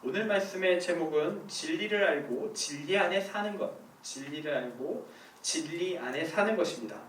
오늘 말씀의 제목은 진리를 알고 진리 안에 사는 것. 진리를 알고 진리 안에 사는 것입니다.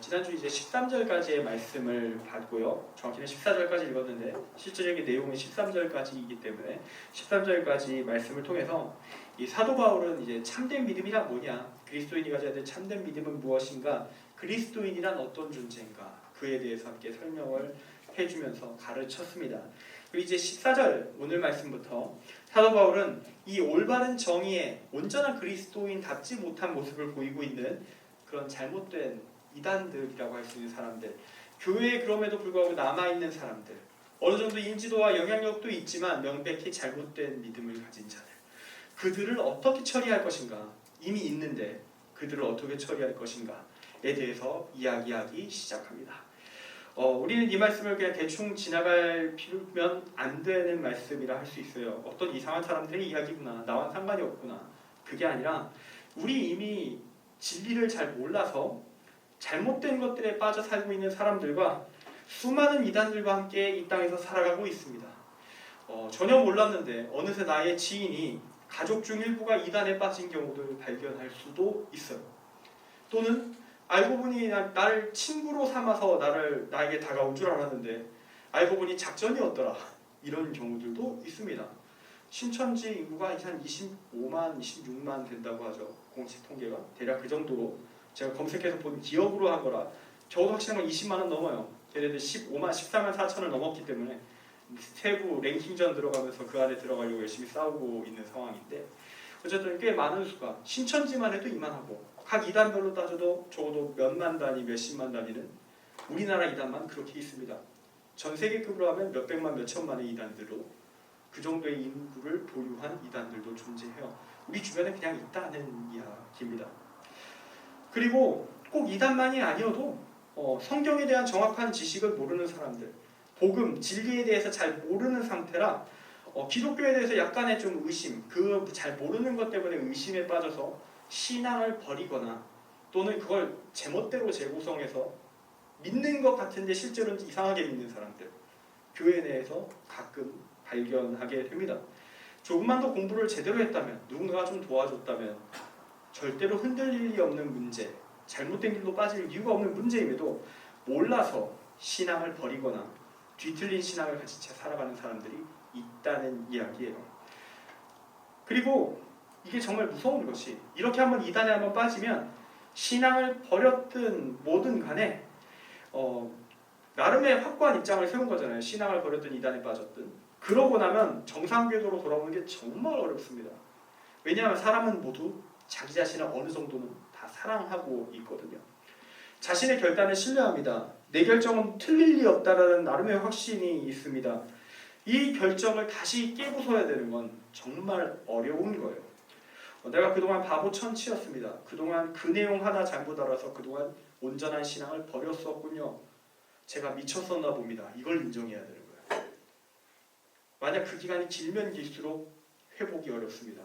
지난주 이제 13절까지의 말씀을 봤고요. 정확히는 14절까지 읽었는데 실제적인 내용은 13절까지이기 때문에 13절까지 말씀을 통해서 이 사도 바울은 이제 참된 믿음이란 뭐냐, 그리스도인이 가져야 될 참된 믿음은 무엇인가, 그리스도인이란 어떤 존재인가, 그에 대해서 함께 설명을 해주면서 가르쳤습니다. 그리고 이제 14절 오늘 말씀부터 사도 바울은 이 올바른 정의에 온전한 그리스도인답지 못한 모습을 보이고 있는 그런 잘못된 이단들이라고 할 수 있는 사람들, 교회에 그럼에도 불구하고 남아있는 사람들, 어느 정도 인지도와 영향력도 있지만 명백히 잘못된 믿음을 가진 자들, 그들을 어떻게 처리할 것인가, 이미 있는데 그들을 어떻게 처리할 것인가에 대해서 이야기하기 시작합니다. 우리는 이 말씀을 그냥 대충 지나갈 필요면 안 되는 말씀이라 할 수 있어요. 어떤 이상한 사람들의 이야기구나, 나와 상관이 없구나. 그게 아니라 우리 이미 진리를 잘 몰라서 잘못된 것들에 빠져 살고 있는 사람들과 수많은 이단들과 함께 이 땅에서 살아가고 있습니다. 전혀 몰랐는데 어느새 나의 지인이 가족 중 일부가 이단에 빠진 경우를 발견할 수도 있어요. 또는 알고 보니 나를 친구로 삼아서 나에게 다가올 줄 알았는데 알고 보니 작전이었더라. 이런 경우들도 있습니다. 신천지 인구가 한 25만, 26만 된다고 하죠. 공식 통계가. 대략 그 정도로 제가 검색해서 본 기억으로 한 거라 저도 확실한 건 20만 원 넘어요. 걔네들 15만, 14만 4천을 넘었기 때문에 세부 랭킹전 들어가면서 그 안에 들어가려고 열심히 싸우고 있는 상황인데, 어쨌든 꽤 많은 수가, 신천지만 해도 이만하고 각 이단별로 따져도 적어도 몇만 단위, 몇십만 단위는 우리나라 이단만 그렇게 있습니다. 전 세계급으로 하면 몇백만, 몇천만의 이단들로 그 정도의 인구를 보유한 이단들도 존재해요. 우리 주변에 그냥 있다는 이야기입니다. 그리고 꼭 이단만이 아니어도 성경에 대한 정확한 지식을 모르는 사람들, 복음, 진리에 대해서 잘 모르는 상태라 기독교에 대해서 약간의 좀 의심, 그 잘 모르는 것 때문에 의심에 빠져서 신앙을 버리거나 또는 그걸 제멋대로 재구성해서 믿는 것 같은데 실제로는 이상하게 믿는 사람들, 교회 내에서 가끔 발견하게 됩니다. 조금만 더 공부를 제대로 했다면, 누군가가 좀 도와줬다면 절대로 흔들릴 리 없는 문제, 잘못된 길로 빠질 이유가 없는 문제임에도 몰라서 신앙을 버리거나 뒤틀린 신앙을 가진 채 살아가는 사람들이 있다는 이야기예요. 그리고 이게 정말 무서운 것이, 이렇게 한번 이단에 한번 빠지면 신앙을 버렸든 뭐든 간에 나름의 확고한 입장을 세운 거잖아요. 신앙을 버렸든 이단에 빠졌든. 그러고 나면 정상궤도로 돌아오는 게 정말 어렵습니다. 왜냐하면 사람은 모두 자기 자신을 어느 정도는 다 사랑하고 있거든요. 자신의 결단을 신뢰합니다. 내 결정은 틀릴 리 없다라는 나름의 확신이 있습니다. 이 결정을 다시 깨부숴야 되는 건 정말 어려운 거예요. 내가 그동안 바보 천치였습니다. 그동안 그 내용 하나 잘못 알아서 그동안 온전한 신앙을 버렸었군요. 제가 미쳤었나 봅니다. 이걸 인정해야 되는 거예요. 만약 그 기간이 길면 길수록 회복이 어렵습니다.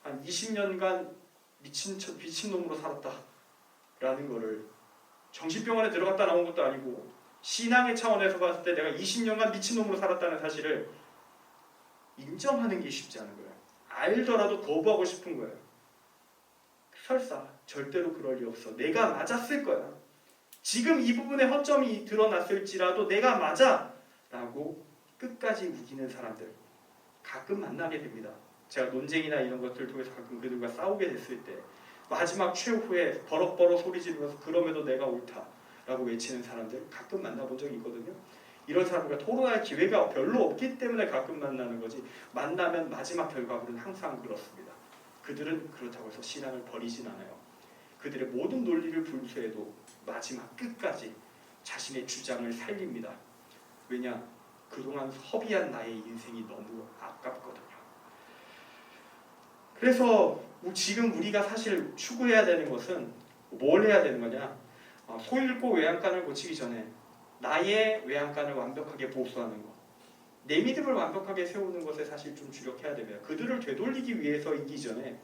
한 20년간 미친놈으로 살았다라는 거를, 정신병원에 들어갔다 나온 것도 아니고 신앙의 차원에서 봤을 때 내가 20년간 미친놈으로 살았다는 사실을 인정하는 게 쉽지 않은 거예요. 알더라도 거부하고 싶은 거예요. 설사 절대로 그럴 리 없어. 내가 맞았을 거야. 지금 이 부분에 허점이 드러났을지라도 내가 맞아! 라고 끝까지 우기는 사람들 가끔 만나게 됩니다. 제가 논쟁이나 이런 것들을 통해서 가끔 그들과 싸우게 됐을 때 마지막 최후에 버럭버럭 소리 지르면서 그럼에도 내가 옳다 라고 외치는 사람들 가끔 만나본 적이 있거든요. 이런 사람들과 토론할 기회가 별로 없기 때문에 가끔 만나는 거지, 만나면 마지막 결과물은 항상 그렇습니다. 그들은 그렇다고 해서 신앙을 버리진 않아요. 그들의 모든 논리를 불수해도 마지막 끝까지 자신의 주장을 살립니다. 왜냐? 그동안 허비한 나의 인생이 너무 아깝거든요. 그래서 지금 우리가 사실 추구해야 되는 것은 뭘 해야 되는 거냐? 소 잃고 외양간을 고치기 전에 나의 외양간을 완벽하게 보수하는 것, 내 믿음을 완벽하게 세우는 것에 사실 좀 주력해야 됩니다. 그들을 되돌리기 위해서이기 전에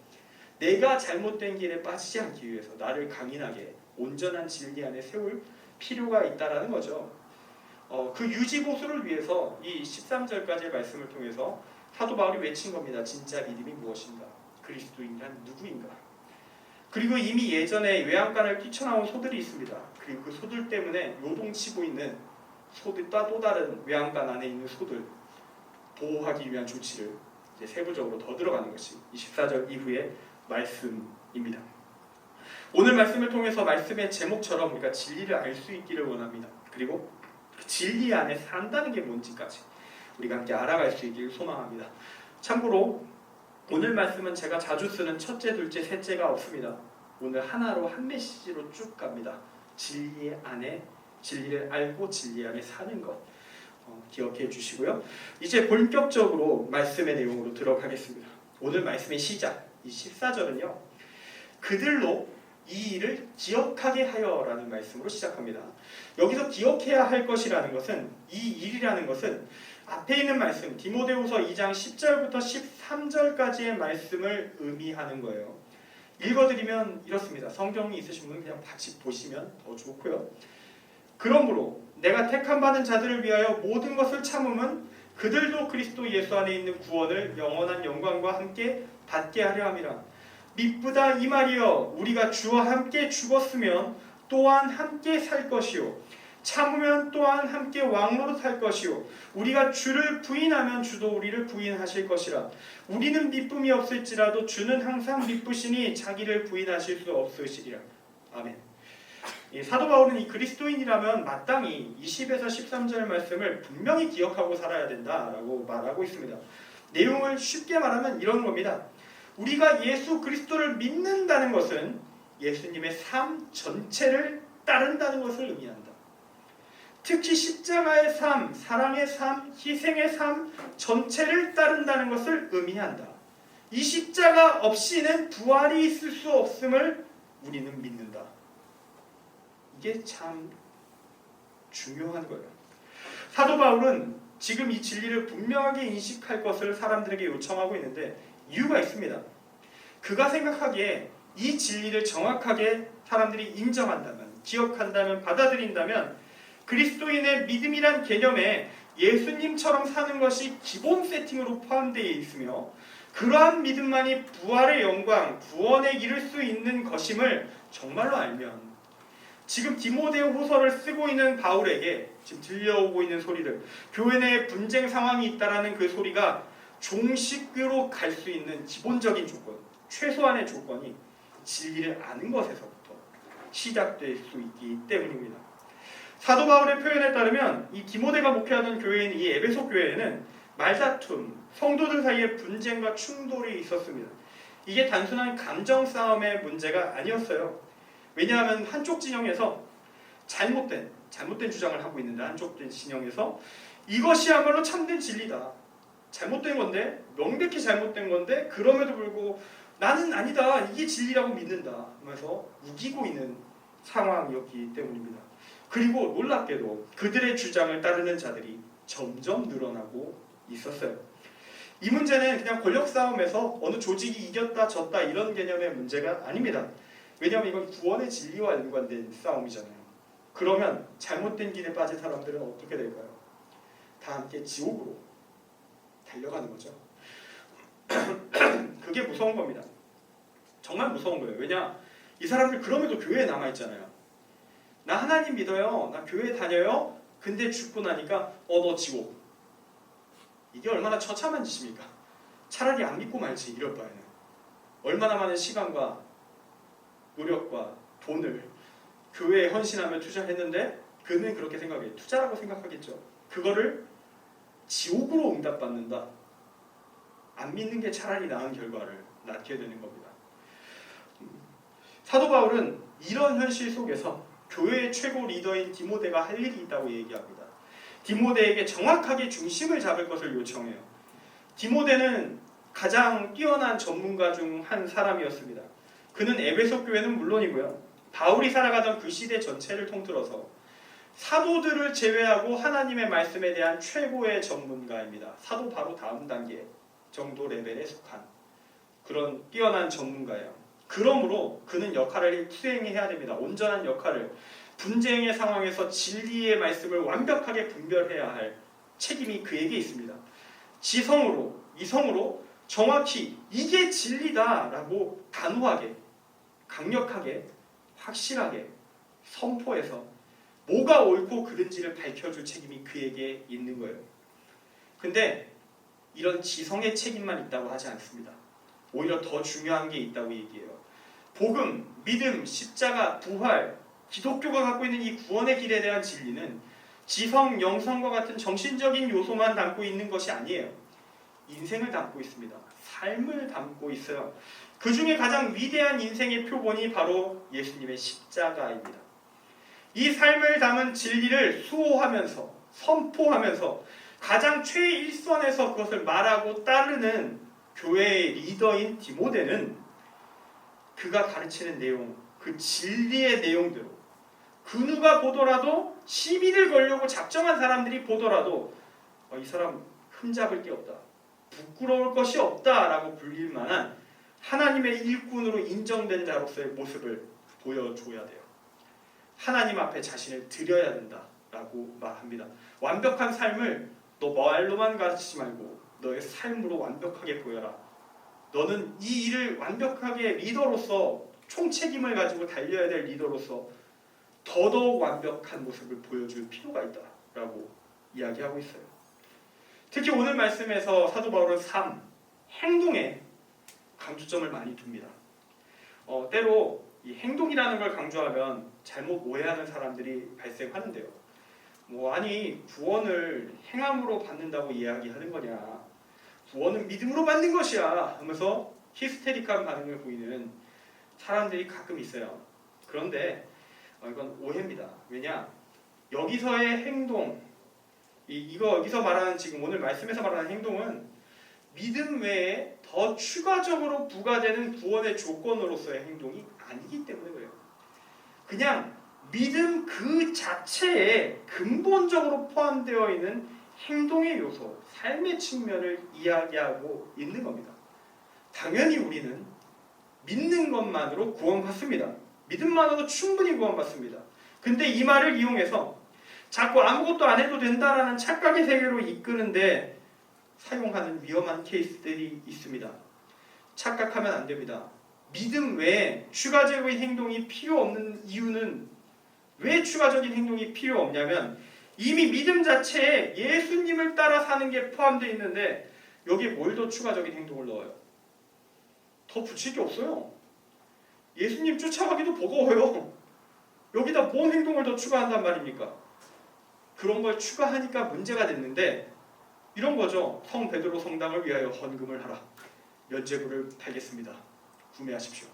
내가 잘못된 길에 빠지지 않기 위해서 나를 강인하게 온전한 진리 안에 세울 필요가 있다라는 거죠. 그 유지 보수를 위해서 이 13절까지의 말씀을 통해서 사도 바울이 외친 겁니다. 진짜 믿음이 무엇인가? 그리스도인이란 누구인가? 그리고 이미 예전에 외양간을 뛰쳐나온 소들이 있습니다. 그리고 그 소들 때문에 요동치고 있는 소들과 또 다른 외양간 안에 있는 소들 보호하기 위한 조치를 이제 세부적으로 더 들어가는 것이 24절 이후의 말씀입니다. 오늘 말씀을 통해서 말씀의 제목처럼 우리가 진리를 알 수 있기를 원합니다. 그리고 그 진리 안에 산다는 게 뭔지까지 우리가 함께 알아갈 수 있기를 소망합니다. 참고로 오늘 말씀은 제가 자주 쓰는 첫째, 둘째, 셋째가 없습니다. 오늘 하나로 한 메시지로 쭉 갑니다. 진리 안에 진리를 알고 진리 안에 사는 것 기억해 주시고요. 이제 본격적으로 말씀의 내용으로 들어가겠습니다. 오늘 말씀의 시작, 이 14절은요. 그들로 이 일을 기억하게 하여라는 말씀으로 시작합니다. 여기서 기억해야 할 것이라는 것은 이 일이라는 것은 앞에 있는 말씀 디모데후서 2장 10절부터 13절까지의 말씀을 의미하는 거예요. 읽어드리면 이렇습니다. 성경이 있으신 분은 그냥 같이 보시면 더 좋고요. 그러므로 내가 택함 받은 자들을 위하여 모든 것을 참음은 그들도 그리스도 예수 안에 있는 구원을 영원한 영광과 함께 받게 하려 함이라. 미쁘다 이 말이여 우리가 주와 함께 죽었으면 또한 함께 살 것이요 참으면 또한 함께 왕노릇 할 것이요 우리가 주를 부인하면 주도 우리를 부인하실 것이라. 우리는 미쁨이 없을지라도 주는 항상 미쁘시니 자기를 부인하실 수 없으시리라. 아멘. 사도 바울은 이 그리스도인이라면 마땅히 20에서 13절 말씀을 분명히 기억하고 살아야 된다라고 말하고 있습니다. 내용을 쉽게 말하면 이런 겁니다. 우리가 예수 그리스도를 믿는다는 것은 예수님의 삶 전체를 따른다는 것을 의미한다. 특히 십자가의 삶, 사랑의 삶, 희생의 삶 전체를 따른다는 것을 의미한다. 이 십자가 없이는 부활이 있을 수 없음을 우리는 믿는다. 이게 참 중요한 거예요. 사도 바울은 지금 이 진리를 분명하게 인식할 것을 사람들에게 요청하고 있는데 이유가 있습니다. 그가 생각하기에 이 진리를 정확하게 사람들이 인정한다면, 기억한다면, 받아들인다면 그리스도인의 믿음이란 개념에 예수님처럼 사는 것이 기본 세팅으로 포함되어 있으며 그러한 믿음만이 부활의 영광, 구원에 이를 수 있는 것임을 정말로 알면 지금 디모데후서를 쓰고 있는 바울에게 지금 들려오고 있는 소리를 교회 내에 분쟁 상황이 있다라는 그 소리가 종식으로 갈 수 있는 기본적인 조건, 최소한의 조건이 진리를 아는 것에서부터 시작될 수 있기 때문입니다. 사도 바울의 표현에 따르면 이 디모데가 목회하던 교회인 이 에베소 교회에는 말다툼, 성도들 사이에 분쟁과 충돌이 있었습니다. 이게 단순한 감정 싸움의 문제가 아니었어요. 왜냐하면 한쪽 진영에서 잘못된 주장을 하고 있는데 한쪽 진영에서 이것이야말로 참된 진리다. 잘못된 건데, 명백히 잘못된 건데 그럼에도 불구하고 나는 아니다. 이게 진리라고 믿는다. 하면서 우기고 있는 상황이었기 때문입니다. 그리고 놀랍게도 그들의 주장을 따르는 자들이 점점 늘어나고 있었어요. 이 문제는 그냥 권력 싸움에서 어느 조직이 이겼다 졌다 이런 개념의 문제가 아닙니다. 왜냐하면 이건 구원의 진리와 연관된 싸움이잖아요. 그러면 잘못된 길에 빠진 사람들은 어떻게 될까요? 다 함께 지옥으로 달려가는 거죠. 그게 무서운 겁니다. 정말 무서운 거예요. 왜냐? 이 사람들 그럼에도 교회에 남아있잖아요. 나 하나님 믿어요. 나 교회 다녀요. 근데 죽고 나니까 너 지옥. 이게 얼마나 처참한 짓입니까? 차라리 안 믿고 말지 이럴 바에는. 얼마나 많은 시간과 노력과 돈을 교회에 헌신하며 투자했는데 그는 그렇게 생각해. 투자라고 생각하겠죠. 그거를 지옥으로 응답받는다. 안 믿는 게 차라리 나은 결과를 낳게 되는 겁니다. 사도 바울은 이런 현실 속에서 교회의 최고 리더인 디모데가 할 일이 있다고 얘기합니다. 디모데에게 정확하게 중심을 잡을 것을 요청해요. 디모데는 가장 뛰어난 전문가 중 한 사람이었습니다. 그는 에베소 교회는 물론이고요. 바울이 살아가던 그 시대 전체를 통틀어서 사도들을 제외하고 하나님의 말씀에 대한 최고의 전문가입니다. 사도 바로 다음 단계 정도 레벨에 속한 그런 뛰어난 전문가예요. 그러므로 그는 역할을 수행해야 됩니다. 온전한 역할을. 분쟁의 상황에서 진리의 말씀을 완벽하게 분별해야 할 책임이 그에게 있습니다. 지성으로 이성으로 정확히 이게 진리다라고 단호하게, 강력하게, 확실하게 선포해서 뭐가 옳고 그른지를 밝혀줄 책임이 그에게 있는 거예요. 근데 이런 지성의 책임만 있다고 하지 않습니다. 오히려 더 중요한 게 있다고 얘기해요. 복음, 믿음, 십자가, 부활, 기독교가 갖고 있는 이 구원의 길에 대한 진리는 지성, 영성과 같은 정신적인 요소만 담고 있는 것이 아니에요. 인생을 담고 있습니다. 삶을 담고 있어요. 그 중에 가장 위대한 인생의 표본이 바로 예수님의 십자가입니다. 이 삶을 담은 진리를 수호하면서 선포하면서 가장 최일선에서 그것을 말하고 따르는 교회의 리더인 디모데는 그가 가르치는 내용, 그 진리의 내용대로 그 누가 보더라도 시비를 걸려고 작정한 사람들이 보더라도 이 사람 흠잡을 게 없다, 부끄러울 것이 없다라고 불릴 만한 하나님의 일꾼으로 인정된 자로서의 모습을 보여줘야 돼요. 하나님 앞에 자신을 드려야 된다라고 말합니다. 완벽한 삶을 너 말로만 가르치지 말고 너의 삶으로 완벽하게 보여라. 너는 이 일을 완벽하게 리더로서 총책임을 가지고 달려야 될 리더로서 더더욱 완벽한 모습을 보여줄 필요가 있다라고 이야기하고 있어요. 특히 오늘 말씀에서 사도 바울은 삶, 행동에 강조점을 많이 둡니다. 때로 이 행동이라는 걸 강조하면 잘못 오해하는 사람들이 발생하는데요. 아니 구원을 행함으로 받는다고 이야기하는 거냐, 구원은 믿음으로 받는 것이야 하면서 히스테릭한 반응을 보이는 사람들이 가끔 있어요. 그런데 이건 오해입니다. 왜냐? 여기서의 행동, 여기서 말하는 지금 오늘 말씀에서 말하는 행동은 믿음 외에 더 추가적으로 부과되는 구원의 조건으로서의 행동이 아니기 때문에 그래요. 그냥 믿음 그 자체에 근본적으로 포함되어 있는 행동의 요소, 삶의 측면을 이야기하고 있는 겁니다. 당연히 우리는 믿는 것만으로 구원받습니다. 믿음만으로 충분히 구원받습니다. 근데 이 말을 이용해서 자꾸 아무것도 안 해도 된다라는 착각의 세계로 이끄는데 사용하는 위험한 케이스들이 있습니다. 착각하면 안 됩니다. 믿음 외에 추가적인 행동이 필요 없는 이유는, 왜 추가적인 행동이 필요 없냐면 이미 믿음 자체에 예수님을 따라 사는 게 포함되어 있는데 여기에 뭘 더 추가적인 행동을 넣어요? 더 붙일 게 없어요. 예수님 쫓아가기도 버거워요. 여기다 뭔 행동을 더 추가한단 말입니까? 그런 걸 추가하니까 문제가 됐는데 이런 거죠. 성 베드로 성당을 위하여 헌금을 하라. 면죄부를 팔겠습니다. 구매하십시오.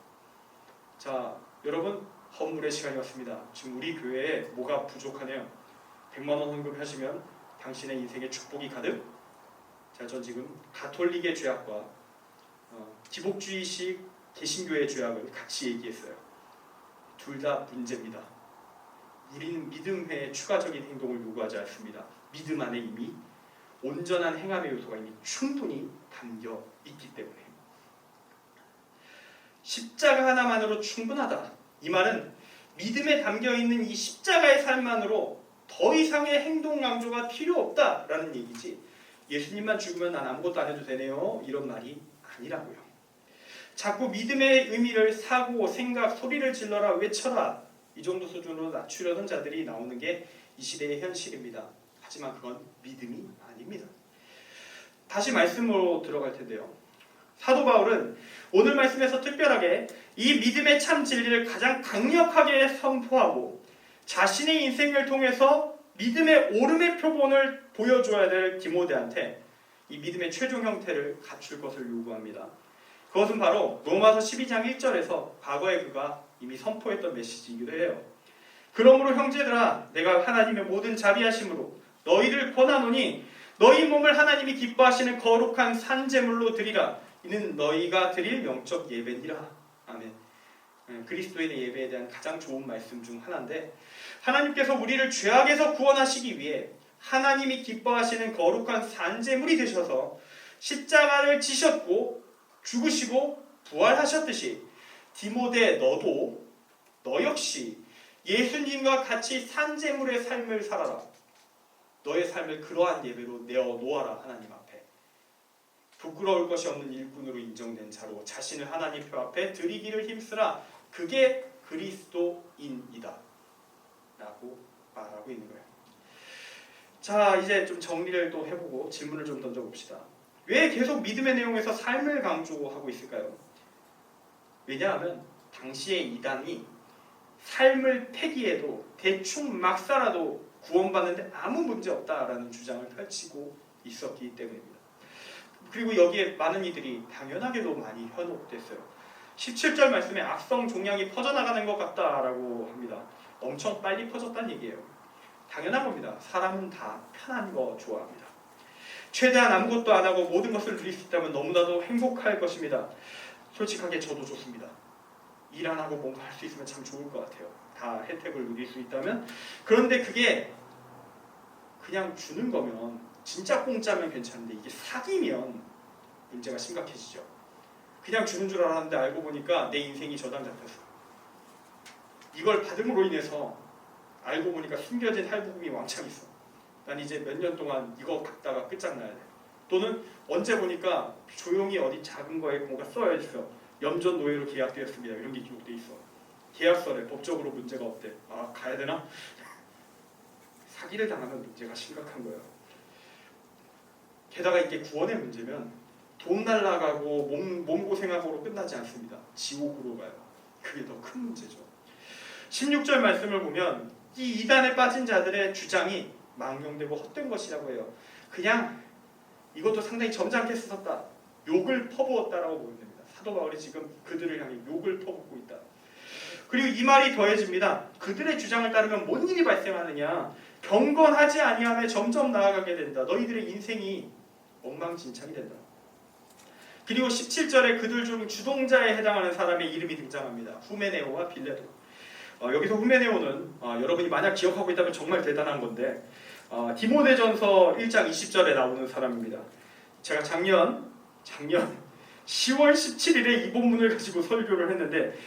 자, 여러분 헌물의 시간이 왔습니다. 지금 우리 교회에 뭐가 부족하네요. 100만 원 헌금하시면 당신의 인생에 축복이 가득. 자, 전 지금 가톨릭의 죄악과 기복주의식 개신교의 죄악을 같이 얘기했어요. 둘 다 문제입니다. 우리는 믿음 외에 추가적인 행동을 요구하지 않습니다. 믿음 안에 이미 온전한 행함의 요소가 이미 충분히 담겨 있기 때문에. 십자가 하나만으로 충분하다. 이 말은 믿음에 담겨있는 이 십자가의 삶만으로 더 이상의 행동 강조가 필요 없다라는 얘기지, 예수님만 죽으면 난 아무것도 안 해도 되네요, 이런 말이 아니라고요. 자꾸 믿음의 의미를 사고, 생각, 소리를 질러라, 외쳐라, 이 정도 수준으로 낮추려는 자들이 나오는 게 이 시대의 현실입니다. 하지만 그건 믿음이 아닙니다. 다시 말씀으로 들어갈 텐데요. 사도 바울은 오늘 말씀에서 특별하게 이 믿음의 참 진리를 가장 강력하게 선포하고 자신의 인생을 통해서 믿음의 오름의 표본을 보여줘야 될 디모데한테 이 믿음의 최종 형태를 갖출 것을 요구합니다. 그것은 바로 로마서 12장 1절에서 과거에 그가 이미 선포했던 메시지이기도 해요. 그러므로 형제들아, 내가 하나님의 모든 자비하심으로 너희를 권하노니 너희 몸을 하나님이 기뻐하시는 거룩한 산제물로 드리라. 이는 너희가 드릴 영적 예배니라. 아멘. 그리스도인의 예배에 대한 가장 좋은 말씀 중 하나인데, 하나님께서 우리를 죄악에서 구원하시기 위해 하나님이 기뻐하시는 거룩한 산제물이 되셔서 십자가를 지셨고 죽으시고 부활하셨듯이 디모데 너도, 너 역시 예수님과 같이 산제물의 삶을 살아라. 너의 삶을 그러한 예배로 내어 놓아라, 하나님 앞에. 부끄러울 것이 없는 일꾼으로 인정된 자로 자신을 하나님 표 앞에 드리기를 힘쓰라. 그게 그리스도인이다 라고 말하고 있는 거예요. 자, 이제 좀 정리를 또 해보고 질문을 좀 던져봅시다. 왜 계속 믿음의 내용에서 삶을 강조하고 있을까요? 왜냐하면 당시의 이단이 삶을 폐기해도 대충 막 살아도 구원받는데 아무 문제 없다라는 주장을 펼치고 있었기 때문입니다. 그리고 여기에 많은 이들이 당연하게도 많이 현혹됐어요. 17절 말씀에 악성 종양이 퍼져나가는 것 같다라고 합니다. 엄청 빨리 퍼졌다는 얘기예요. 당연한 겁니다. 사람은 다 편한 거 좋아합니다. 최대한 아무것도 안 하고 모든 것을 누릴 수 있다면 너무나도 행복할 것입니다. 솔직하게 저도 좋습니다. 일 안 하고 뭔가 할 수 있으면 참 좋을 것 같아요. 다 혜택을 누릴 수 있다면. 그런데 그게 그냥 주는 거면 진짜 공짜면 괜찮은데 이게 사기면 문제가 심각해지죠. 그냥 주는 줄 알았는데 알고 보니까 내 인생이 저당 잡혔어. 이걸 받음으로 인해서 알고 보니까 숨겨진 할부금이 왕창 있어. 난 이제 몇 년 동안 이거 갚다가 끝장나야 돼. 또는 언제 보니까 조용히 어디 작은 거에 뭔가 써야 있어. 염전 노예로 계약되었습니다. 이런 게 기록돼 있어. 계약서래. 법적으로 문제가 없대. 아, 가야 되나? 사기를 당하면 문제가 심각한 거예요. 게다가 이게 구원의 문제면 돈 날라가고 몸 고생하고로 끝나지 않습니다. 지옥으로 가요. 그게 더 큰 문제죠. 16절 말씀을 보면 이 이단에 빠진 자들의 주장이 망령되고 헛된 것이라고 해요. 그냥 이것도 상당히 점잖게 쓰셨다. 욕을 퍼부었다라고 보면 됩니다. 사도 바울이 지금 그들을 향해 욕을 퍼붓고 있다. 그리고 이 말이 더해집니다. 그들의 주장을 따르면 뭔 일이 발생하느냐. 경건하지 아니하며 점점 나아가게 된다. 너희들의 인생이 엉망진창이 된다. 그리고 17절에 그들 중 주동자에 해당하는 사람의 이름이 등장합니다. 후메네오와 빌레도. 여기서 후메네오는 여러분이 만약 기억하고 있다면 정말 대단한 건데 디모데전서 1장 20절에 나오는 사람입니다. 제가 작년 10월 17일에 이 본문을 가지고 설교를 했는데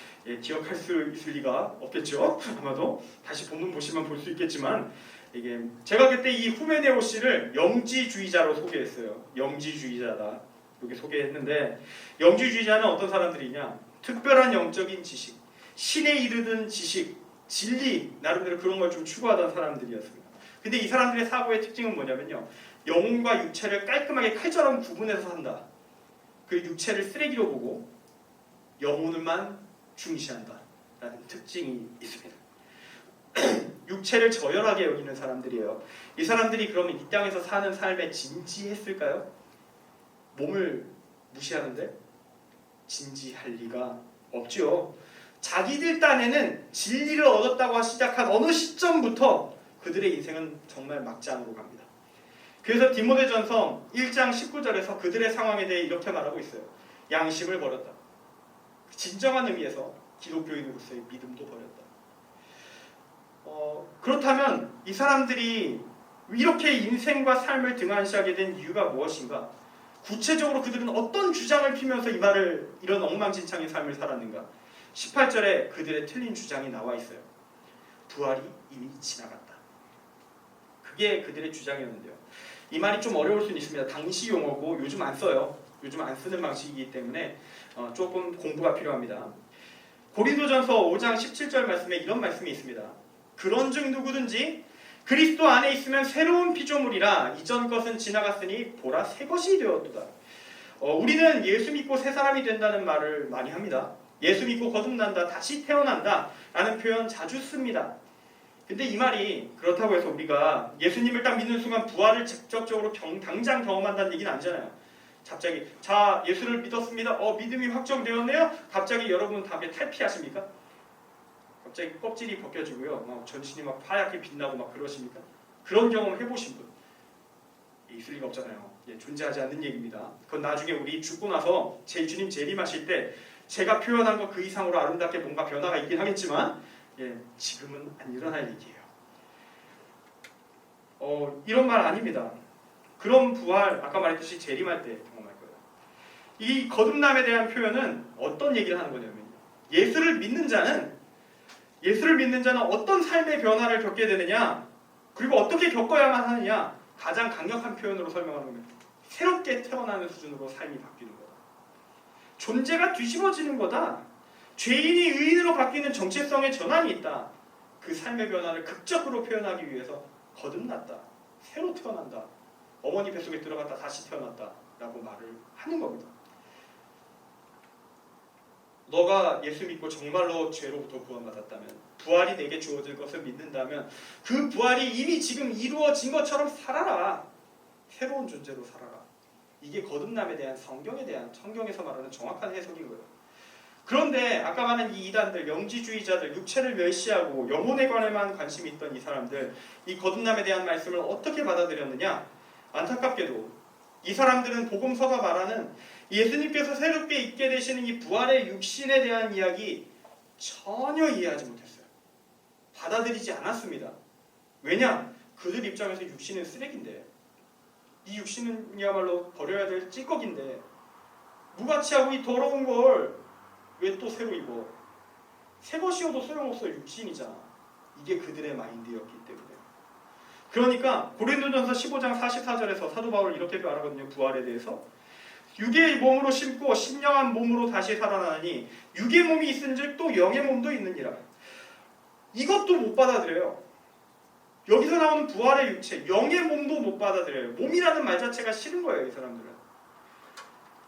기억할 수 있을 리가 없겠죠. 아마도 다시 본문 보시면 볼 수 있겠지만 이게 제가 그때 이 후메네오 씨를 영지주의자로 소개했어요. 영지주의자다 이렇게 소개했는데 영지주의자는 어떤 사람들이냐? 특별한 영적인 지식, 신에 이르는 지식, 진리 나름대로 그런 걸 좀 추구하던 사람들이었습니다. 근데 이 사람들의 사고의 특징은 뭐냐면요. 영혼과 육체를 깔끔하게 칼처럼 구분해서 산다. 그 육체를 쓰레기로 보고 영혼을만 중시한다라는 특징이 있습니다. 육체를 저열하게 여기는 사람들이에요. 이 사람들이 그러면 이 땅에서 사는 삶에 진지했을까요? 몸을 무시하는데 진지할 리가 없죠. 자기들 딴에는 진리를 얻었다고 시작한 어느 시점부터 그들의 인생은 정말 막장으로 갑니다. 그래서 디모데전서 1장 19절에서 그들의 상황에 대해 이렇게 말하고 있어요. 양심을 버렸다. 진정한 의미에서 기독교인으로서의 믿음도 버렸다. 그렇다면 이 사람들이 이렇게 인생과 삶을 등한시하게 된 이유가 무엇인가? 구체적으로 그들은 어떤 주장을 피면서 이런 엉망진창의 삶을 살았는가? 18절에 그들의 틀린 주장이 나와 있어요. 부활이 이미 지나갔다. 그게 그들의 주장이었는데요. 이 말이 좀 어려울 수는 있습니다. 당시 용어고 요즘 안 써요. 요즘 안 쓰는 방식이기 때문에 조금 공부가 필요합니다. 고린도전서 5장 17절 말씀에 이런 말씀이 있습니다. 그런즉 누구든지 그리스도 안에 있으면 새로운 피조물이라 이전 것은 지나갔으니 보라 새 것이 되었도다. 우리는 예수 믿고 새 사람이 된다는 말을 많이 합니다. 예수 믿고 거듭난다, 다시 태어난다 라는 표현 자주 씁니다. 근데 이 말이 그렇다고 해서 우리가 예수님을 딱 믿는 순간 부활을 직접적으로 당장 경험한다는 얘기는 아니잖아요. 갑자기 자 예수를 믿었습니다. 믿음이 확정되었네요. 갑자기 여러분 다음에 탈피하십니까? 갑자기 껍질이 벗겨지고요. 막 전신이 막 하얗게 빛나고 막 그러십니까? 그런 경험 해보신 분 있을 리가 없잖아요. 존재하지 않는 얘기입니다. 그건 나중에 우리 죽고 나서 주님 재림하실 때 제가 표현한 것 그 이상으로 아름답게 뭔가 변화가 있긴 하겠지만 지금은 안 일어날 얘기예요. 이런 말 아닙니다. 그런 부활 아까 말했듯이 재림할 때 경험할 거예요. 이 거듭남에 대한 표현은 어떤 얘기를 하는 거냐면요. 예수를 믿는 자는 어떤 삶의 변화를 겪게 되느냐 그리고 어떻게 겪어야만 하느냐 가장 강력한 표현으로 설명하는 겁니다. 새롭게 태어나는 수준으로 삶이 바뀌는 거다. 존재가 뒤집어지는 거다. 죄인이 의인으로 바뀌는 정체성의 전환이 있다. 그 삶의 변화를 극적으로 표현하기 위해서 거듭났다. 새로 태어난다. 어머니 뱃속에 들어갔다 다시 태어났다. 라고 말을 하는 겁니다. 너가 예수 믿고 정말로 죄로부터 구원받았다면, 부활이 내게 주어질 것을 믿는다면 그 부활이 이미 지금 이루어진 것처럼 살아라. 새로운 존재로 살아라. 이게 거듭남에 대한 성경에서 말하는 정확한 해석인 거예요. 그런데 아까 말한 이 이단들, 영지주의자들, 육체를 멸시하고 영혼에 관해만 관심이 있던 이 사람들, 이 거듭남에 대한 말씀을 어떻게 받아들였느냐? 안타깝게도 이 사람들은 복음서가 말하는 예수님께서 새롭게 있게 되시는 이 부활의 육신에 대한 이야기 전혀 이해하지 못했어요. 받아들이지 않았습니다. 왜냐? 그들 입장에서 육신은 쓰레기인데, 이 육신은야말로 버려야 될 찌꺼기인데 무가치하고 이 더러운 걸 왜 또 새로 입어? 새 것이어도 소용없어. 육신이잖아. 이게 그들의 마인드였기 때문에. 그러니까 고린도전서 15장 44절에서 사도 바울은 이렇게 말하거든요. 부활에 대해서. 육의 몸으로 심고 신령한 몸으로 다시 살아나니 육의 몸이 있은즉 또 영의 몸도 있느니라. 이것도 못 받아들여요. 여기서 나오는 부활의 육체, 영의 몸도 못 받아들여요. 몸이라는 말 자체가 싫은 거예요, 이 사람들은.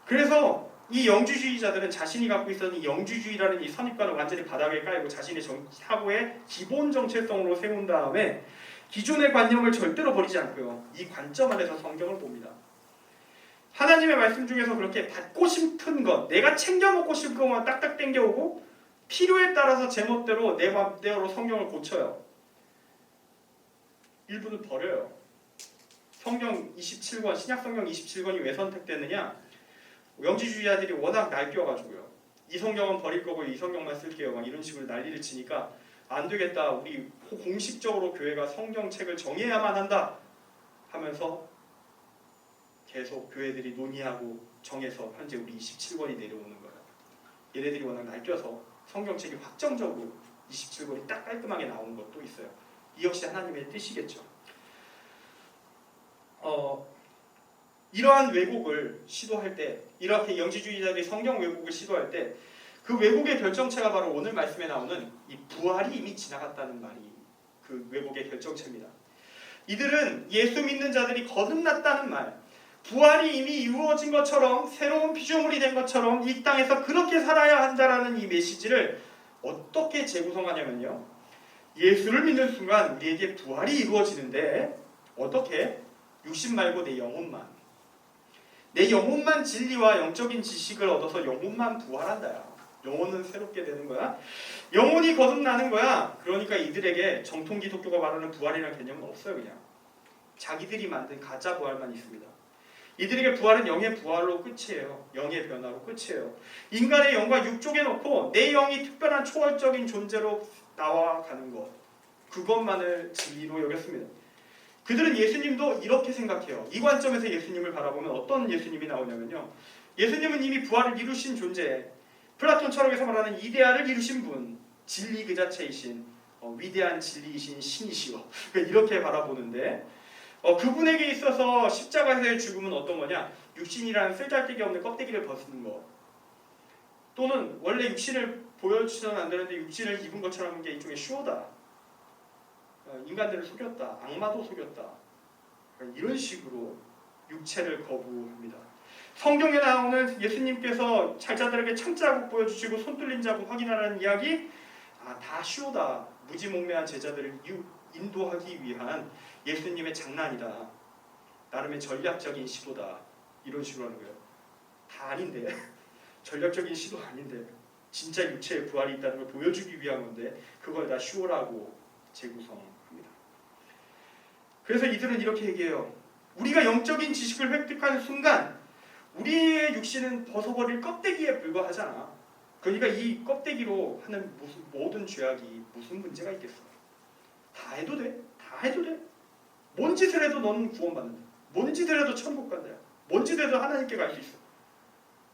그래서 이 영주주의자들은 자신이 갖고 있었던 이 영주주의라는 이 선입관을 완전히 바닥에 깔고 자신의 사고의 기본 정체성으로 세운 다음에 기존의 관념을 절대로 버리지 않고요. 이 관점 안에서 성경을 봅니다. 하나님의 말씀 중에서 그렇게 받고 싶은 것, 내가 챙겨 먹고 싶은 것만 딱딱 땡겨오고 필요에 따라서 제멋대로 내 맘대로 성경을 고쳐요. 일부는 버려요. 성경 27권, 신약성경 27권이 왜 선택됐느냐? 영지주의자들이 워낙 날뛰어가지고요. 이 성경은 버릴 거고 이 성경만 쓸게요. 막 이런 식으로 난리를 치니까 안 되겠다. 우리 공식적으로 교회가 성경책을 정해야만 한다 하면서 계속 교회들이 논의하고 정해서 현재 우리 27권이 내려오는 거예요. 얘네들이 워낙 날뛰어서 성경책이 확정적으로 27권이 딱 깔끔하게 나오는 것도 있어요. 이 역시 하나님의 뜻이겠죠. 이러한 왜곡을 시도할 때, 이렇게 영지주의자들이 성경 왜곡을 시도할 때 그 왜곡의 결정체가 바로 오늘 말씀에 나오는 이 부활이 이미 지나갔다는 말이 그 왜곡의 결정체입니다. 이들은 예수 믿는 자들이 거듭났다는 말, 부활이 이미 이루어진 것처럼 새로운 피조물이 된 것처럼 이 땅에서 그렇게 살아야 한다라는 이 메시지를 어떻게 재구성하냐면요. 예수를 믿는 순간 우리에게 부활이 이루어지는데 어떻게? 육신 말고 내 영혼만. 내 영혼만 진리와 영적인 지식을 얻어서 영혼만 부활한다야. 영혼은 새롭게 되는 거야. 영혼이 거듭나는 거야. 그러니까 이들에게 정통 기독교가 말하는 부활이라는 개념은 없어요. 그냥 자기들이 만든 가짜 부활만 있습니다. 이들에게 부활은 영의 부활로 끝이에요. 영의 변화로 끝이에요. 인간의 영과 육족에 놓고 내 영이 특별한 초월적인 존재로 나와가는 것, 그것만을 진리로 여겼습니다. 그들은 예수님도 이렇게 생각해요. 이 관점에서 예수님을 바라보면 어떤 예수님이 나오냐면요. 예수님은 이미 부활을 이루신 존재, 플라톤 철학에서 말하는 이데아를 이루신 분, 진리 그 자체이신 위대한 진리이신 신이시오. 이렇게 바라보는데 그분에게 있어서 십자가에서의 죽음은 어떤 거냐? 육신이라는 쓸데기 없는 껍데기를 벗는 거, 또는 원래 육신을 보여주셔서는 안 되는데 육신을 입은 것처럼 하는 게 일종의 쇼다. 인간들을 속였다. 악마도 속였다. 이런 식으로 육체를 거부합니다. 성경에 나오는 예수님께서 잘자들에게 창자국 보여주시고 손 뚫린 자국 확인하라는 이야기, 다 쇼다. 무지몽매한 제자들을 인도하기 위한 예수님의 장난이다. 나름의 전략적인 시도다. 이런 식으로 하는 거예요. 다 아닌데. 전략적인 시도 아닌데 진짜 육체의 부활이 있다는 걸 보여주기 위한 건데 그걸 다 쇼라고 재구성합니다. 그래서 이들은 이렇게 얘기해요. 우리가 영적인 지식을 획득하는 순간 우리의 육신은 벗어버릴 껍데기에 불과하잖아. 그러니까 이 껍데기로 하는 모든 죄악이 무슨 문제가 있겠어. 다 해도 돼. 다 해도 돼. 뭔 짓을 해도 너는 구원받는다. 뭔 짓을 해도 천국 간다. 뭔 짓을 해도 하나님께 갈 수 있어.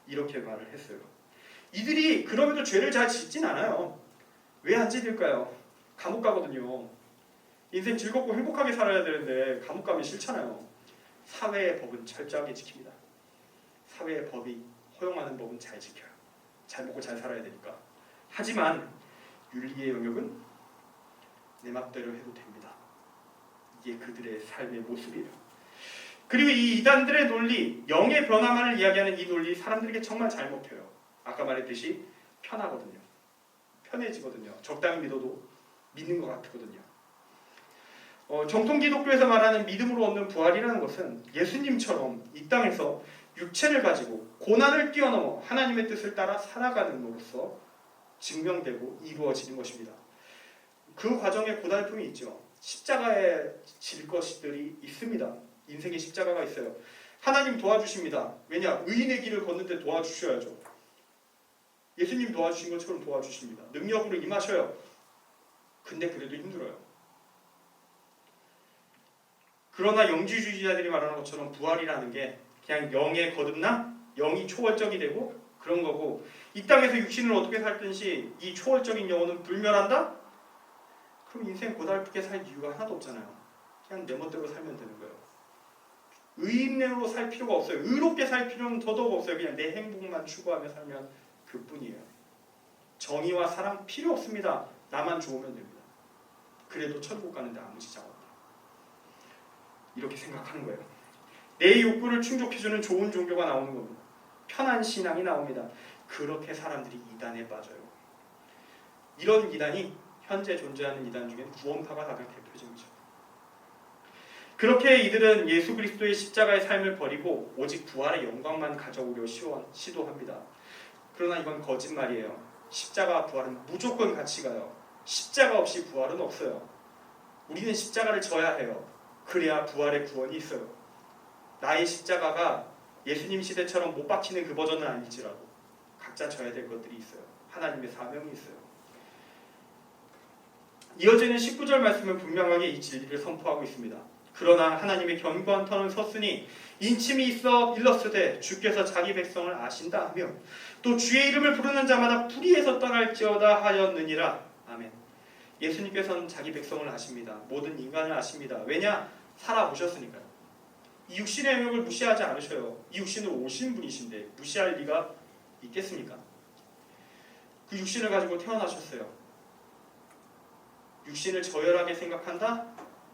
이렇게 말을 했어요. 이들이 그럼에도 죄를 잘 짓진 않아요. 왜 안 짓을까요? 감옥 가거든요. 인생 즐겁고 행복하게 살아야 되는데 감옥 가면 싫잖아요. 사회의 법은 철저하게 지킵니다. 사회의 법이 허용하는 법은 잘 지켜요. 잘 먹고 잘 살아야 되니까. 하지만 윤리의 영역은 내 맘대로 해도 됩니다. 이게 그들의 삶의 모습이에요. 그리고 이 이단들의 논리, 영의 변화만을 이야기하는 이 논리 사람들에게 정말 잘 먹혀요. 아까 말했듯이 편하거든요. 편해지거든요. 적당히 믿어도 믿는 것 같거든요. 정통 기독교에서 말하는 믿음으로 얻는 부활이라는 것은 예수님처럼 이 땅에서 육체를 가지고 고난을 뛰어넘어 하나님의 뜻을 따라 살아가는으로써 증명되고 이루어지는 것입니다. 그 과정에 고달픔이 있죠. 십자가에 질 것들이 있습니다. 인생의 십자가가 있어요. 하나님 도와주십니다. 왜냐? 의인의 길을 걷는데 도와주셔야죠. 예수님 도와주신 것처럼 도와주십니다. 능력으로 임하셔요. 근데 그래도 힘들어요. 그러나 영지주의자들이 말하는 것처럼 부활이라는 게 그냥 영에 거듭나 영이 초월적이 되고 그런 거고, 이 땅에서 육신을 어떻게 살든지 이 초월적인 영혼은 불멸한다? 그럼 인생 고달프게 살 이유가 하나도 없잖아요. 그냥 내 멋대로 살면 되는 거예요. 의인으로 살 필요가 없어요. 의롭게 살 필요는 더더욱 없어요. 그냥 내 행복만 추구하며 살면 그뿐이에요. 정의와 사랑 필요 없습니다. 나만 좋으면 됩니다. 그래도 천국 가는데 아무 지장 없다. 이렇게 생각하는 거예요. 내 욕구를 충족해주는 좋은 종교가 나오는 겁니다. 편한 신앙이 나옵니다. 그렇게 사람들이 이단에 빠져요. 이런 이단이 현재 존재하는 이단 중에 구원파가 가장 대표적이죠. 그렇게 이들은 예수 그리스도의 십자가의 삶을 버리고 오직 부활의 영광만 가져오려 시도합니다. 그러나 이건 거짓말이에요. 십자가와 부활은 무조건 같이 가요. 십자가 없이 부활은 없어요. 우리는 십자가를 져야 해요. 그래야 부활의 구원이 있어요. 나의 십자가가 예수님 시대처럼 못 박히는 그 버전은 아닐지라도 각자 져야 될 것들이 있어요. 하나님의 사명이 있어요. 이어지는 19절 말씀은 분명하게 이 진리를 선포하고 있습니다. 그러나 하나님의 견고한 터는 섰으니 인침이 있어 일렀으되 주께서 자기 백성을 아신다 하며 또 주의 이름을 부르는 자마다 불의에서 떠날지어다 하였느니라. 아멘. 예수님께서는 자기 백성을 아십니다. 모든 인간을 아십니다. 왜냐? 살아보셨으니까요. 이 육신의 영역을 무시하지 않으셔요. 이 육신으로 오신 분이신데 무시할 리가 있겠습니까? 그 육신을 가지고 태어나셨어요. 육신을 저열하게 생각한다?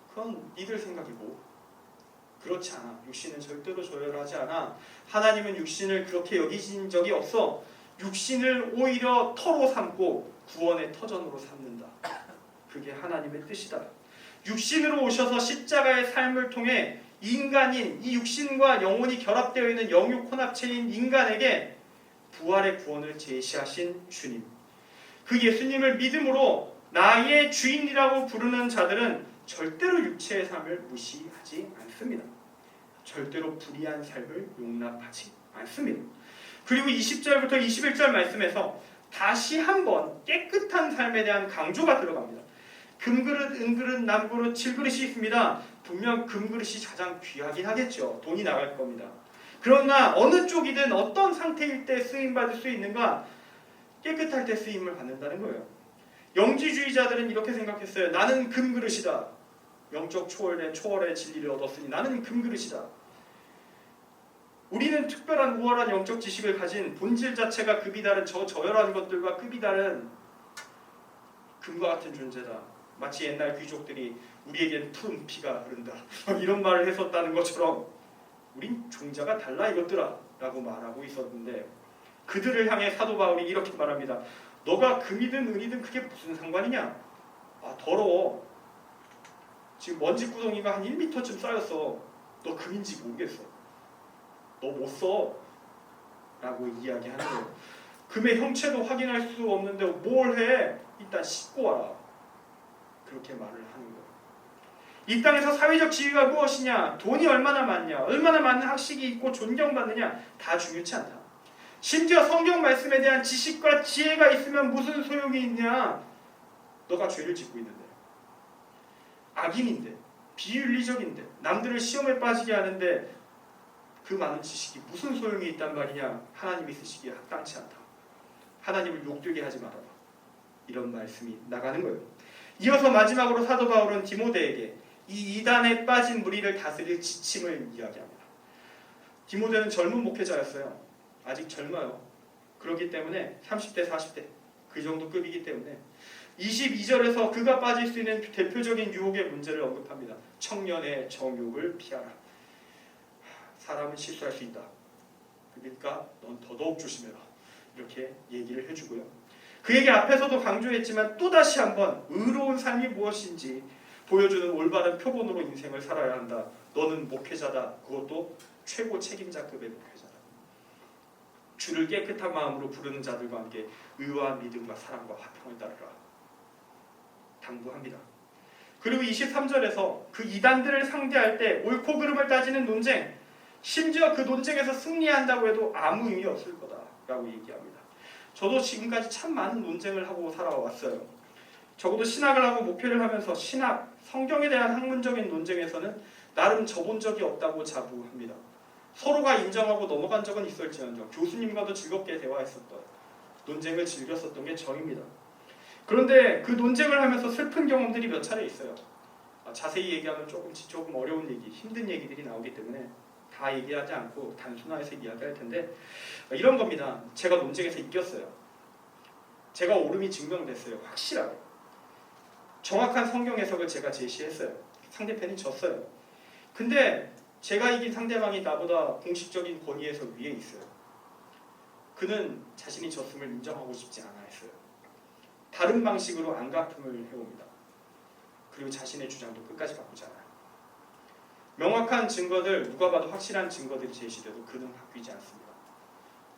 그건 니들 생각이고, 그렇지 않아. 육신은 절대로 저열하지 않아. 하나님은 육신을 그렇게 여기신 적이 없어. 육신을 오히려 터로 삼고 구원의 터전으로 삼는다. 그게 하나님의 뜻이다. 육신으로 오셔서 십자가의 삶을 통해 인간인 이 육신과 영혼이 결합되어 있는 영육 혼합체인 인간에게 부활의 구원을 제시하신 주님. 그 예수님을 믿음으로 나의 주인이라고 부르는 자들은 절대로 육체의 삶을 무시하지 않습니다. 절대로 불의한 삶을 용납하지 않습니다. 그리고 20절부터 21절 말씀에서 다시 한번 깨끗한 삶에 대한 강조가 들어갑니다. 금그릇, 은그릇, 남그릇, 질그릇이 있습니다. 분명 금그릇이 가장 귀하긴 하겠죠. 돈이 나갈 겁니다. 그러나 어느 쪽이든 어떤 상태일 때 쓰임받을 수 있는가? 깨끗할 때 쓰임을 받는다는 거예요. 영지주의자들은 이렇게 생각했어요. 나는 금그릇이다. 영적 초월의 진리를 얻었으니 나는 금그릇이다. 우리는 특별한 우월한 영적 지식을 가진 본질 자체가 급이 다른 저열한 것들과 급이 다른 금과 같은 존재다. 마치 옛날 귀족들이 우리에겐 푸른 피가 흐른다 이런 말을 했었다는 것처럼 우린 종자가 달라 이것들아 라고 말하고 있었는데, 그들을 향해 사도 바울이 이렇게 말합니다. 너가 금이든 은이든 그게 무슨 상관이냐? 아 더러워. 지금 먼지 구덩이가 한 1m쯤 쌓였어. 너 금인지 모르겠어. 너 못 써. 라고 이야기하는 거예요. 금의 형체도 확인할 수 없는데 뭘 해? 일단 씻고 와라. 그렇게 말을 하는 거예요. 이 땅에서 사회적 지위가 무엇이냐? 돈이 얼마나 많냐? 얼마나 많은 학식이 있고 존경받느냐? 다 중요치 않다. 심지어 성경 말씀에 대한 지식과 지혜가 있으면 무슨 소용이 있냐? 너가 죄를 짓고 있는데, 악인인데, 비윤리적인데, 남들을 시험에 빠지게 하는데 그 많은 지식이 무슨 소용이 있단 말이냐? 하나님이 쓰시기에 합당치 않다. 하나님을 욕되게 하지 말아라. 이런 말씀이 나가는 거예요. 이어서 마지막으로 사도 바울은 디모데에게 이 이단에 빠진 무리를 다스릴 지침을 이야기합니다. 디모데는 젊은 목회자였어요. 아직 젊어요. 그렇기 때문에 30대, 40대 그 정도 급이기 때문에 22절에서 그가 빠질 수 있는 대표적인 유혹의 문제를 언급합니다. 청년의 정욕을 피하라. 사람은 실수할 수 있다. 그러니까 넌 더더욱 조심해라. 이렇게 얘기를 해주고요. 그에게 앞에서도 강조했지만 또다시 한번 의로운 삶이 무엇인지 보여주는 올바른 표본으로 인생을 살아야 한다. 너는 목회자다. 그것도 최고 책임자급의 목회자다. 주를 깨끗한 마음으로 부르는 자들과 함께 의와 믿음과 사랑과 화평을 따르라. 당부합니다. 그리고 23절에서 그 이단들을 상대할 때 옳고 그름을 따지는 논쟁, 심지어 그 논쟁에서 승리한다고 해도 아무 의미 없을 거다라고 얘기합니다. 저도 지금까지 참 많은 논쟁을 하고 살아왔어요. 적어도 신학을 하고 목회를 하면서 신학, 성경에 대한 학문적인 논쟁에서는 나름 져본 적이 없다고 자부합니다. 서로가 인정하고 넘어간 적은 있을지언정 교수님과도 즐겁게 대화했었던, 논쟁을 즐겼었던 게 저입니다. 그런데 그 논쟁을 하면서 슬픈 경험들이 몇 차례 있어요. 자세히 얘기하면 조금 어려운 얘기, 힘든 얘기들이 나오기 때문에 다 얘기하지 않고 단순화해서 이야기할 텐데, 이런 겁니다. 제가 논쟁에서 이겼어요. 제가 옳음이 증명됐어요. 확실하게. 정확한 성경 해석을 제가 제시했어요. 상대편이 졌어요. 근데 제가 이긴 상대방이 나보다 공식적인 권위 해석 위에 있어요. 그는 자신이 졌음을 인정하고 싶지 않아 했어요. 다른 방식으로 안갚음을 해옵니다. 그리고 자신의 주장도 끝까지 바꾸지 않아요. 명확한 증거들, 누가 봐도 확실한 증거들이 제시돼도 그는 바뀌지 않습니다.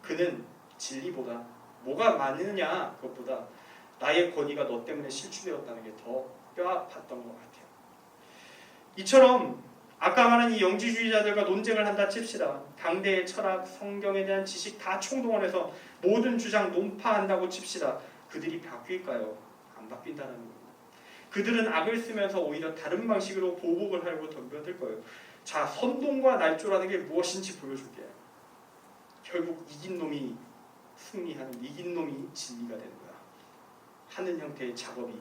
그는 진리보다 뭐가 맞느냐 그것보다 나의 권위가 너 때문에 실추되었다는 게 더 뼈아팠던 것 같아요. 이처럼 아까 말한 이 영지주의자들과 논쟁을 한다 칩시다. 당대의 철학, 성경에 대한 지식 다 총동원해서 모든 주장 논파한다고 칩시다. 그들이 바뀔까요? 안 바뀐다는 겁니다. 그들은 악을 쓰면서 오히려 다른 방식으로 보복을 하려고 덤벼들 거예요. 자, 선동과 날조라는 게 무엇인지 보여줄게요. 결국 이긴 놈이 승리하는, 이긴 놈이 진리가 되는 거야. 하는 형태의 작업이,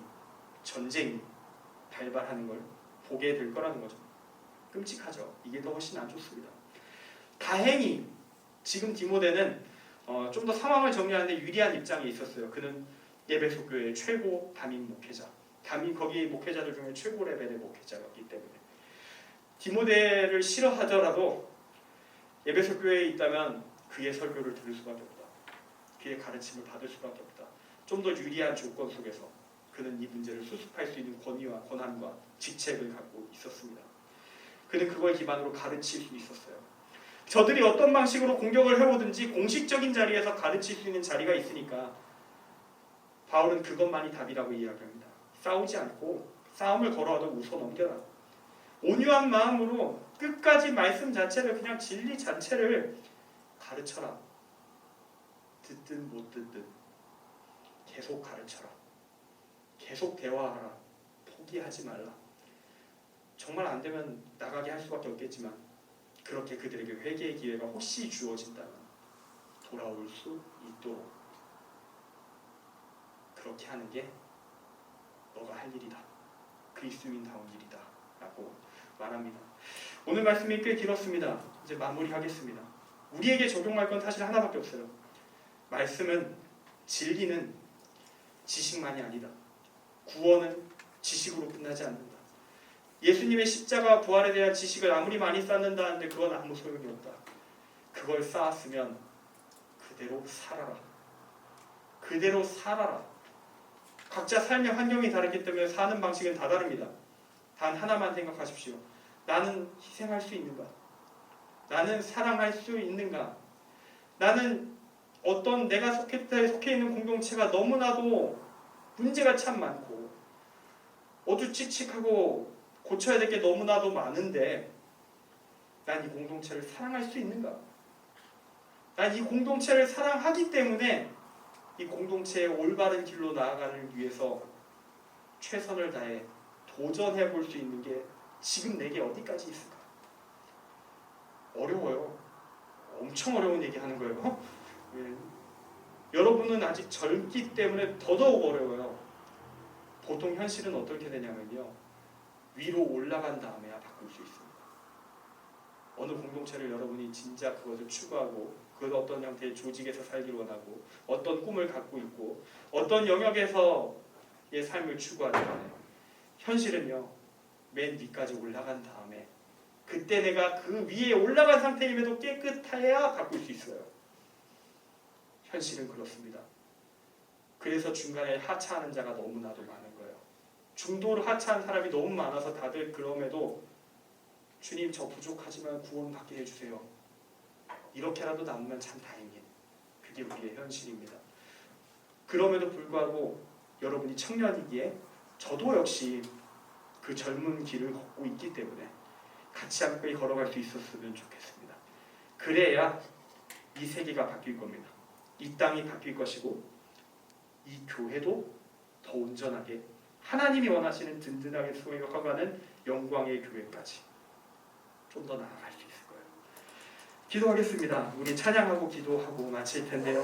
전쟁이 발발하는 걸 보게 될 거라는 거죠. 끔찍하죠. 이게 더 훨씬 안 좋습니다. 다행히 지금 디모데는 좀 더 상황을 정리하는데 유리한 입장에 있었어요. 그는 에베소 교회의 최고 담임 목회자, 거기 목회자들 중에 최고 레벨의 목회자였기 때문에 디모데를 싫어하더라도 에베소 교회에 있다면 그의 설교를 들을 수밖에 없다. 그의 가르침을 받을 수밖에 없다. 좀 더 유리한 조건 속에서 그는 이 문제를 수습할 수 있는 권위와 권한과 직책을 갖고 있었습니다. 그는 그걸 기반으로 가르칠 수 있었어요. 저들이 어떤 방식으로 공격을 해오든지 공식적인 자리에서 가르칠 수 있는 자리가 있으니까 바울은 그것만이 답이라고 이야기합니다. 싸우지 않고 싸움을 걸어와도 웃어 넘겨라. 온유한 마음으로 끝까지 말씀 자체를, 그냥 진리 자체를 가르쳐라. 듣든 못 듣든 계속 가르쳐라. 계속 대화하라. 포기하지 말라. 정말 안 되면 나가게 할 수밖에 없겠지만 그렇게 그들에게 회개의 기회가 혹시 주어진다면 돌아올 수 있도록 그렇게 하는 게 너가 할 일이다. 그리스도인다운 일이다. 라고 말합니다. 오늘 말씀이 꽤 길었습니다. 이제 마무리하겠습니다. 우리에게 적용할 건 사실 하나밖에 없어요. 말씀은, 진리는 지식만이 아니다. 구원은 지식으로 끝나지 않는다. 예수님의 십자가 부활에 대한 지식을 아무리 많이 쌓는다 하는데 그건 아무 소용이 없다. 그걸 쌓았으면 그대로 살아라. 그대로 살아라. 각자 삶의 환경이 다르기 때문에 사는 방식은 다 다릅니다. 단 하나만 생각하십시오. 나는 희생할 수 있는가? 나는 사랑할 수 있는가? 나는 어떤 내가 속해 있는 공동체가 너무나도 문제가 참 많고 어두칙칙하고 고쳐야 될 게 너무나도 많은데 난 이 공동체를 사랑할 수 있는가? 난 이 공동체를 사랑하기 때문에 이 공동체의 올바른 길로 나아가는 위해서 최선을 다해 도전해 볼 수 있는 게 지금 내게 어디까지 있을까? 어려워요. 엄청 어려운 얘기 하는 거예요. 예. 여러분은 아직 젊기 때문에 더더욱 어려워요. 보통 현실은 어떻게 되냐면요. 위로 올라간 다음에야 바꿀 수 있습니다. 어느 공동체를 여러분이 진짜 그것을 추구하고 그 어떤 형태의 조직에서 살기를 원하고 어떤 꿈을 갖고 있고 어떤 영역에서의 삶을 추구하지만 현실은요 맨 위까지 올라간 다음에 그때 내가 그 위에 올라간 상태임에도 깨끗해야 바꿀 수 있어요. 현실은 그렇습니다. 그래서 중간에 하차하는 자가 너무나도 많은 거예요. 중도로 하차한 사람이 너무 많아서 다들 그럼에도 주님 저 부족하지만 구원받게 해주세요. 이렇게라도 남으면 참 다행이에요. 그게 우리의 현실입니다. 그럼에도 불구하고 여러분이 청년이기에 저도 역시 그 젊은 길을 걷고 있기 때문에 같이 함께 걸어갈 수 있었으면 좋겠습니다. 그래야 이 세계가 바뀔 겁니다. 이 땅이 바뀔 것이고 이 교회도 더 온전하게 하나님이 원하시는 든든하게 수행하가는 영광의 교회까지 좀 더 나아갈 수 있을 거예요. 기도하겠습니다. 우리 찬양하고 기도하고 마칠 텐데요.